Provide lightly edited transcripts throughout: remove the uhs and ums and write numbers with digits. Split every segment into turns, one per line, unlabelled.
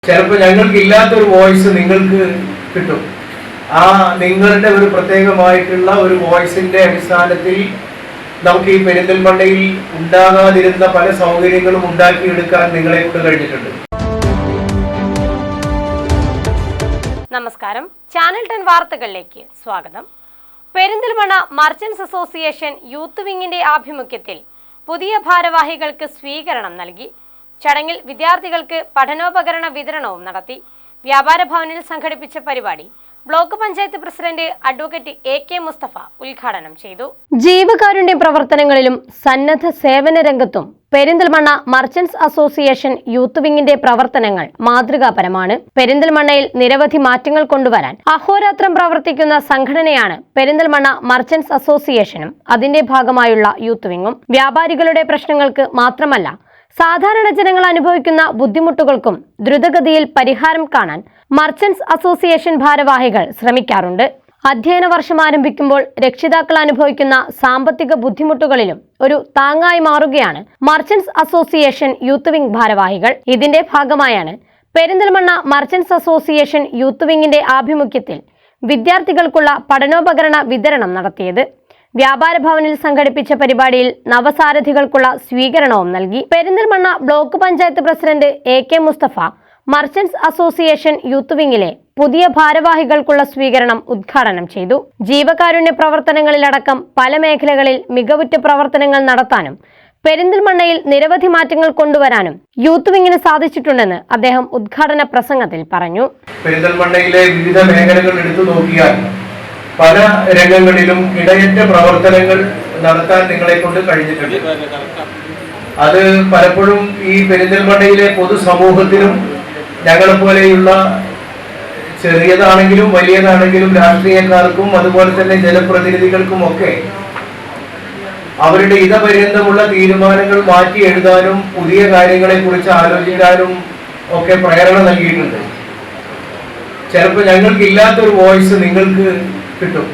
ചിലപ്പോൾ ഞങ്ങൾക്ക് ഇല്ലാത്തൊരു വോയിസ് നിങ്ങൾക്ക് കിട്ടും. ആ നിങ്ങളുടെ ഒരു പ്രത്യേകമായിട്ടുള്ള ഒരു വോയിസിന്റെ അടിസ്ഥാനത്തിൽ നമുക്ക് ഈ പെരിന്തൽമണ്ണയിൽ ഉണ്ടാകാതിരുന്ന പല സൗകര്യങ്ങളും ഉണ്ടാക്കിയെടുക്കാൻ നിങ്ങളെ കൊണ്ട് കഴിഞ്ഞിട്ടുണ്ട്.
നമസ്കാരം, ചാനൽ 10 വാർത്തകളിലേക്ക് സ്വാഗതം. പെരിന്തൽമണ്ണ മർച്ചന്റ്സ് അസോസിയേഷൻ യൂത്ത് വിങ്ങിന്റെ ആഭിമുഖ്യത്തിൽ പുതിയ ഭാരവാഹികൾക്ക് സ്വീകരണം നൽകി. ചടങ്ങിൽ വിദ്യാർത്ഥികൾക്ക് പഠനോപകരണ വിതരണവും നടത്തി. വ്യാപാര ഭവനിൽ സംഘടിപ്പിച്ച പരിപാടി block panchayat president advocate AK Mustafa ഉദ്ഘാടനം ചെയ്തു. ജീവകാരുണ്യ പ്രവർത്തനങ്ങളിലും സന്നദ്ധ സേവന രംഗത്തും പെരിന്തൽമണ്ണ മർച്ചന്റ്സ് അസോസിയേഷൻ യൂത്ത് വിങ്ങിന്റെ പ്രവർത്തനങ്ങൾ മാതൃകാപരമാണ്. പെരിന്തൽമണ്ണയിൽ നിരവധി മാറ്റങ്ങൾ കൊണ്ടുവരാൻ അഹോരാത്രം പ്രവർത്തിക്കുന്ന സംഘടനയാണ് പെരിന്തൽമണ്ണ മർച്ചന്റ്സ് അസോസിയേഷനും അതിന്റെ ഭാഗമായുള്ള യൂത്ത് വിങ്ങും. വ്യാപാരികളുടെ പ്രശ്നങ്ങൾക്ക് മാത്രമല്ല, സാധാരണ ജനങ്ങൾ അനുഭവിക്കുന്ന ബുദ്ധിമുട്ടുകൾക്കും ദ്രുതഗതിയിൽ പരിഹാരം കാണാൻ മർച്ചന്റ്സ് അസോസിയേഷൻ ഭാരവാഹികൾ ശ്രമിക്കാറുണ്ട്. അധ്യയന വർഷം ആരംഭിക്കുമ്പോൾ രക്ഷിതാക്കൾ അനുഭവിക്കുന്ന സാമ്പത്തിക ബുദ്ധിമുട്ടുകളിലും ഒരു താങ്ങായി മാറുകയാണ് മർച്ചന്റ്സ് അസോസിയേഷൻ യൂത്ത് വിംഗ് ഭാരവാഹികൾ. ഇതിന്റെ ഭാഗമായാണ് പെരിന്തൽമണ്ണ മർച്ചന്റ്സ് അസോസിയേഷൻ യൂത്ത് വിങ്ങിന്റെ ആഭിമുഖ്യത്തിൽ വിദ്യാർത്ഥികൾക്കുള്ള പഠനോപകരണ വിതരണം നടത്തിയത്. വ്യാപാര ഭവനിൽ സംഘടിപ്പിച്ച പരിപാടിയിൽ നവസാരഥികൾക്കുള്ള സ്വീകരണവും നൽകി. Perinthalmanna block panchayat president AK Mustafa merchants association youth വിങ്ങിലെ പുതിയ ഭാരവാഹികൾക്കുള്ള സ്വീകരണം ഉദ്ഘാടനം ചെയ്തു. ജീവകാരുണ്യ പ്രവർത്തനങ്ങളിലടക്കം പല മേഖലകളിൽ മികവുറ്റ പ്രവർത്തനങ്ങൾ നടത്താനും പെരിന്തൽമണ്ണയിൽ നിരവധി മാറ്റങ്ങൾ കൊണ്ടുവരാനും യൂത്ത് വിങ്ങിന് സാധിച്ചിട്ടുണ്ടെന്ന് അദ്ദേഹം ഉദ്ഘാടന പ്രസംഗത്തിൽ പറഞ്ഞു.
പെരിന്തൽമണ്ണയിലെ വിവിധ മേഖലകൾ എടുത്തു നോക്കിയാൽ പല രംഗങ്ങളിലും ഇടയറ്റ പ്രവർത്തനങ്ങൾ നടത്താൻ നിങ്ങളെ കൊണ്ട് കഴിഞ്ഞിട്ടുണ്ട്. അത് പലപ്പോഴും ഈ പെരിന്തൽമണ്ണയിലെ പൊതുസമൂഹത്തിനും ഞങ്ങളെപ്പോലെയുള്ള ചെറിയതാണെങ്കിലും വലിയതാണെങ്കിലും രാഷ്ട്രീയക്കാർക്കും അതുപോലെ തന്നെ ജനപ്രതിനിധികൾക്കും ഒക്കെ അവരുടെ ഇതപര്യന്തമുള്ള തീരുമാനങ്ങൾ മാറ്റി എഴുതാനും പുതിയ കാര്യങ്ങളെ കുറിച്ച് ആലോചിക്കാനും ഒക്കെ പ്രേരണ നൽകിയിട്ടുണ്ട്. ചിലപ്പോൾ ഞങ്ങൾക്ക് ഇല്ലാത്തൊരു വോയിസ് നിങ്ങൾക്ക് കിട്ടും.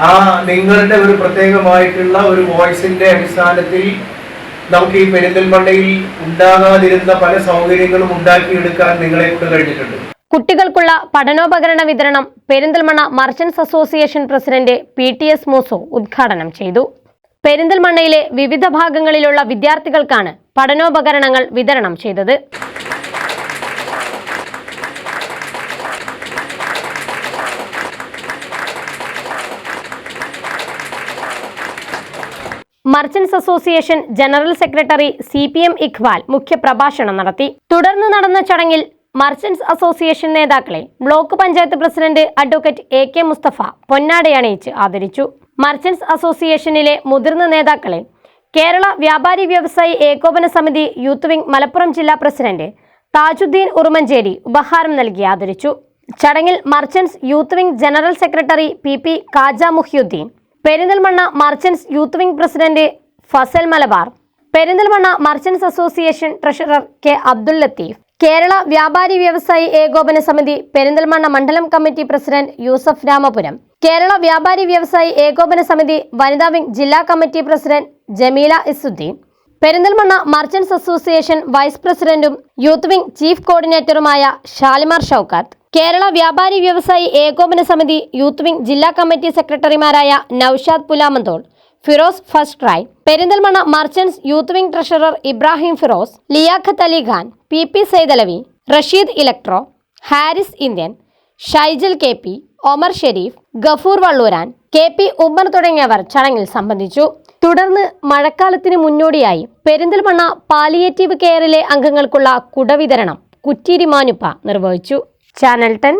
ആ നിങ്ങളുടെ ഒരു പ്രത്യേകമായിട്ടുള്ള ഒരു വോയിസിന്റെ അടിസ്ഥാനത്തിൽ നമുക്ക് ഈ പെരിന്തൽമണ്ണയിൽ ഉണ്ടാകാതിരുന്ന പല സൗകര്യങ്ങളും ഉണ്ടാക്കിയെടുക്കാൻ നിങ്ങളെ കൊണ്ട് കഴിഞ്ഞിട്ടുണ്ട്.
കുട്ടികൾക്കുള്ള പഠനോപകരണ വിതരണം Perinthalmanna merchants association president PTS Mooso ഉദ്ഘാടനം ചെയ്തു. പെരിന്തൽമണ്ണയിലെ വിവിധ ഭാഗങ്ങളിലുള്ള വിദ്യാർത്ഥികൾക്കാണ് പഠനോപകരണങ്ങൾ വിതരണം ചെയ്തത്. Merchants association general secretary CPM Iqbal മുഖ്യപ്രഭാഷണം നടത്തി. തുടർന്ന് നടന്ന ചടങ്ങിൽ മർച്ചന്റ്സ് അസോസിയേഷൻ നേതാക്കളെ block panchayat president advocate AK Mustafa പൊന്നാടയണിയിച്ച് ആദരിച്ചു. മർച്ചന്റ്സ് അസോസിയേഷനിലെ മുതിർന്ന നേതാക്കളെ കേരള വ്യാപാരി വ്യവസായി ഏകോപന സമിതി യൂത്ത് വിംഗ് മലപ്പുറം ജില്ലാ പ്രസിഡന്റ് താജുദ്ദീൻ ഉറുമഞ്ചേരി ഉപഹാരം നൽകി ആദരിച്ചു. ചടങ്ങിൽ merchants youth wing general secretary PP Khaja Muhiyuddin, Perinthalmanna merchants youth wing president Fasal Malabar, Perinthalmanna merchants association treasurer K Abdul Latheef, Kerala Vyapari Vyavasayi Ekopana Samithi Perinthalmanna മണ്ഡലം കമ്മിറ്റി പ്രസിഡന്റ് യൂസഫ് രാമപുരം, കേരള വ്യാപാരി വ്യവസായി ഏകോപന സമിതി വനിതാ വിംഗ് ജില്ലാ committee president Jameela Izzudheen, Perinthalmanna merchants association vice പ്രസിഡന്റും യൂത്ത് വിംഗ് ചീഫ് കോർഡിനേറ്ററുമായ ഷാലിമാർ ഷൗക്കത്ത്, കേരള വ്യാപാരി വ്യവസായി ഏകോപന സമിതി യൂത്ത് വിംഗ് ജില്ലാ കമ്മിറ്റി സെക്രട്ടറിമാരായ Naushad Pulamanthole, Firoz first ray, Perinthalmanna merchants youth wing treasurer Ibrahim Firoz, Liyakath Ali Khan, PP Saidalavi, Rasheed electro, Haris Indian, Shaijal KP, Omar Sherif, Gafoor Valluran, KP Ummer തുടങ്ങിയവർ ചടങ്ങിൽ സംബന്ധിച്ചു. തുടർന്ന് മഴക്കാലത്തിന് മുന്നോടിയായി പെരിന്തൽമണ്ണ പാലിയേറ്റീവ് കെയറിലെ അംഗങ്ങൾക്കുള്ള കുടവിതരണം കുറ്റീരി മാനുപ്പ നിർവഹിച്ചു. ചാനൽ 10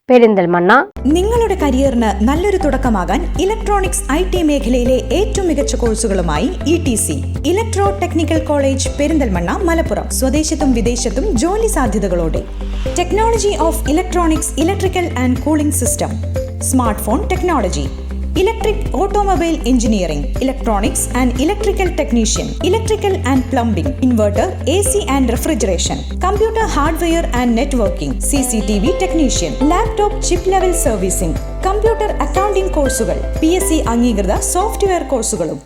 പെരിന്തൽമണ്ണ.
നിങ്ങളുടെ കരിയറിന് നല്ലൊരു തുടക്കമാകാൻ ഇലക്ട്രോണിക്സ് IT മേഖലയിലെ ഏറ്റവും മികച്ച കോഴ്സുകളുമായി ETC electro technical college Perinthalmanna Malappuram. സ്വദേശത്തും വിദേശത്തും ജോലി സാധ്യതകളോടെ technology of electronics, electrical and cooling system, smart phone technology, electric automobile engineering, electronics and electrical technician, electrical and plumbing, inverter, AC and refrigeration, computer hardware and networking, CCTV technician, laptop chip level servicing, computer accounting കോഴ്സുകൾ, PSC അംഗീകൃത software കോഴ്സുകളും.